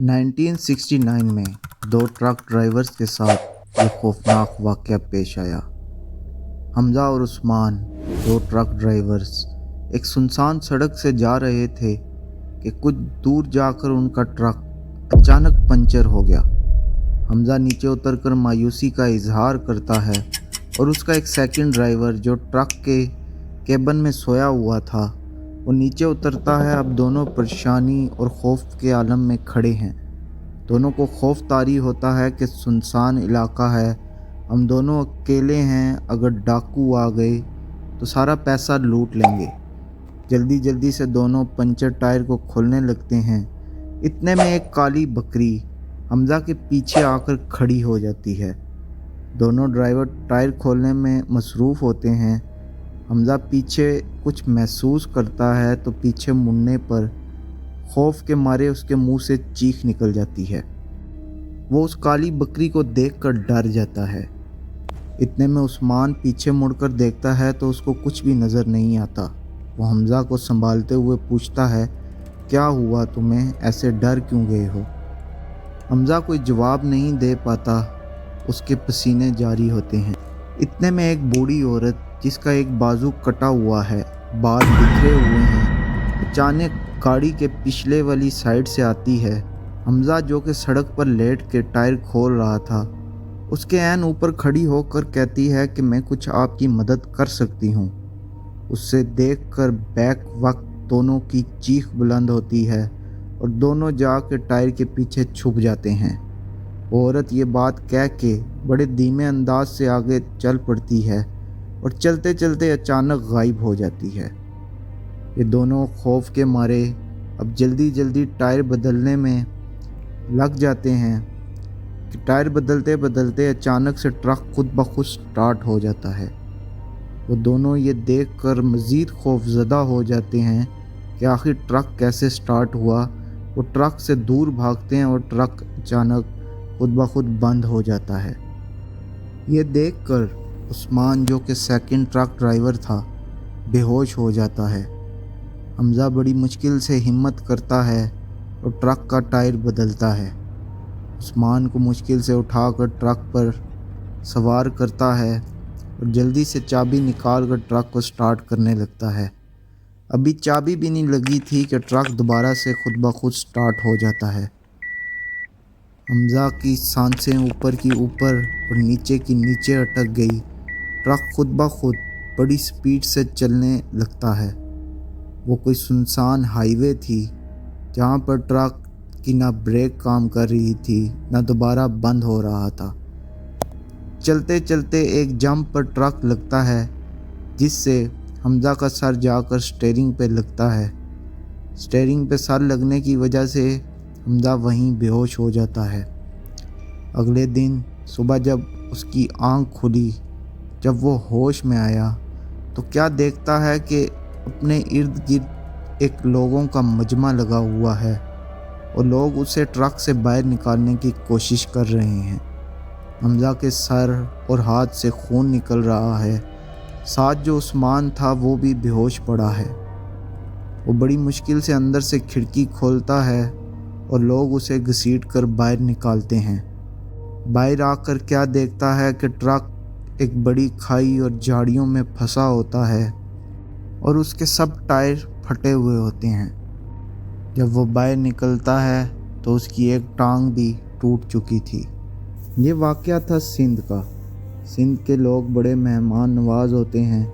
1969 में दो truck drivers के साथ ये खौफनाक वाक़या पेश आया। हमज़ा और उस्मान, दो ट्रक ड्राइवर्स, एक सुनसान सड़क से जा रहे थे कि कुछ दूर जाकर उनका ट्रक अचानक पंचर हो गया। हमज़ा नीचे उतरकर मायूसी का इजहार करता है और उसका एक सेकंड ड्राइवर जो ट्रक के केबिन में सोया हुआ था वो नीचे उतरता है। अब दोनों परेशानी और खौफ के आलम में खड़े हैं। दोनों को खौफ तारी होता है कि सुनसान इलाका है, हम दोनों अकेले हैं, अगर डाकू आ गए तो सारा पैसा लूट लेंगे। जल्दी जल्दी से दोनों पंचर टायर को खोलने लगते हैं। इतने में एक काली बकरी हमज़ा के पीछे आकर खड़ी हो जाती है। दोनों ड्राइवर टायर खोलने में मसरूफ़ होते हैं। हमज़ा पीछे कुछ महसूस करता है तो पीछे मुड़ने पर खौफ के मारे उसके मुंह से चीख निकल जाती है। वो उस काली बकरी को देखकर डर जाता है। इतने में उस्मान पीछे मुड़कर देखता है तो उसको कुछ भी नज़र नहीं आता। वो हमज़ा को संभालते हुए पूछता है, क्या हुआ तुम्हें, ऐसे डर क्यों गए हो? हमज़ा कोई जवाब नहीं दे पाता, उसके पसीने जारी होते हैं। इतने में एक बूढ़ी औरत जिसका एक बाजू कटा हुआ है, बाल बिखरे हुए हैं, अचानक गाड़ी के पिछले वाली साइड से आती है। हमज़ा जो कि सड़क पर लेट के टायर खोल रहा था, उसके ऐन ऊपर खड़ी होकर कहती है कि मैं कुछ आपकी मदद कर सकती हूँ। उससे देखकर बैक वक्त दोनों की चीख बुलंद होती है और दोनों जाकर टायर के पीछे छुप जाते हैं। वो औरत ये बात कह के बड़े धीमे अंदाज से आगे चल पड़ती है और चलते चलते अचानक गायब हो जाती है। ये दोनों खौफ के मारे अब जल्दी जल्दी टायर बदलने में लग जाते हैं कि टायर बदलते बदलते अचानक से ट्रक खुद ब खुद स्टार्ट हो जाता है। वो दोनों ये देखकर मज़ीद खौफज़दा हो जाते हैं कि आखिर ट्रक कैसे स्टार्ट हुआ। वो ट्रक से दूर भागते हैं और ट्रक अचानक खुद ब खुद बंद हो जाता है। ये देखकर उस्मान जो कि सेकंड ट्रक ड्राइवर था बेहोश हो जाता है। हमज़ा बड़ी मुश्किल से हिम्मत करता है और ट्रक का टायर बदलता है। उस्मान को मुश्किल से उठाकर ट्रक पर सवार करता है और जल्दी से चाबी निकाल कर ट्रक को स्टार्ट करने लगता है। अभी चाबी भी नहीं लगी थी कि ट्रक दोबारा से खुद ब खुद स्टार्ट हो जाता है। हमज़ा की सांसें ऊपर की ऊपर और नीचे की नीचे अटक गई। ट्रक खुद ब खुद बड़ी स्पीड से चलने लगता है। वो कोई सुनसान हाईवे थी जहाँ पर ट्रक की ना ब्रेक काम कर रही थी ना दोबारा बंद हो रहा था। चलते चलते एक जंप पर ट्रक लगता है जिससे हमज़ा का सर जाकर स्टीयरिंग पे लगता है। स्टीयरिंग पे सर लगने की वजह से हमज़ा वहीं बेहोश हो जाता है। अगले दिन सुबह जब उसकी आंख खुली, जब वो होश में आया तो क्या देखता है कि अपने इर्द गिर्द एक लोगों का मजमा लगा हुआ है और लोग उसे ट्रक से बाहर निकालने की कोशिश कर रहे हैं। हमज़ा के सर और हाथ से खून निकल रहा है। साथ जो उस्मान था वो भी बेहोश पड़ा है। वो बड़ी मुश्किल से अंदर से खिड़की खोलता है और लोग उसे घसीट कर बाहर निकालते हैं। बाहर आकर क्या देखता है कि ट्रक एक बड़ी खाई और झाड़ियों में फंसा होता है और उसके सब टायर फटे हुए होते हैं। जब वो बाहर निकलता है तो उसकी एक टांग भी टूट चुकी थी। ये वाक़या था सिंध का। सिंध के लोग बड़े मेहमान नवाज होते हैं।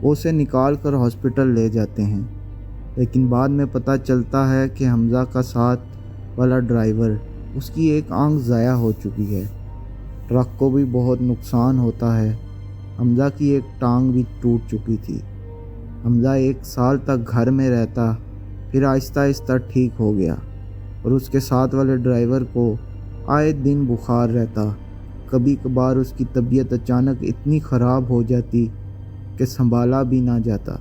वो उसे निकाल कर हॉस्पिटल ले जाते हैं, लेकिन बाद में पता चलता है कि हमज़ा का साथ वाला ड्राइवर, उसकी एक आंख ज़ाया हो चुकी है। ट्रक को भी बहुत नुकसान होता है। हमज़ा की एक टांग भी टूट चुकी थी। हमज़ा 1 साल तक घर में रहता, फिर आहिस्ता आहिस्ता ठीक हो गया और उसके साथ वाले ड्राइवर को आए दिन बुखार रहता। कभी कभार उसकी तबीयत अचानक इतनी ख़राब हो जाती कि संभाला भी ना जाता।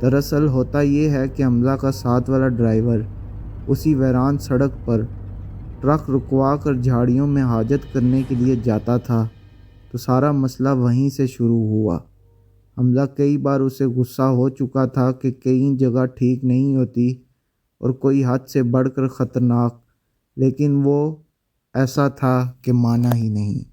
दरअसल होता ये है कि हमज़ा का साथ वाला ड्राइवर उसी वीरान सड़क पर ट्रक रुकवा कर झाड़ियों में हाजत करने के लिए जाता था, तो सारा मसला वहीं से शुरू हुआ। हमज़ा कई बार उसे गुस्सा हो चुका था कि कई जगह ठीक नहीं होती और कोई हद से बढ़कर ख़तरनाक لیکن وہ ایسا تھا کہ مانا ہی نہیں۔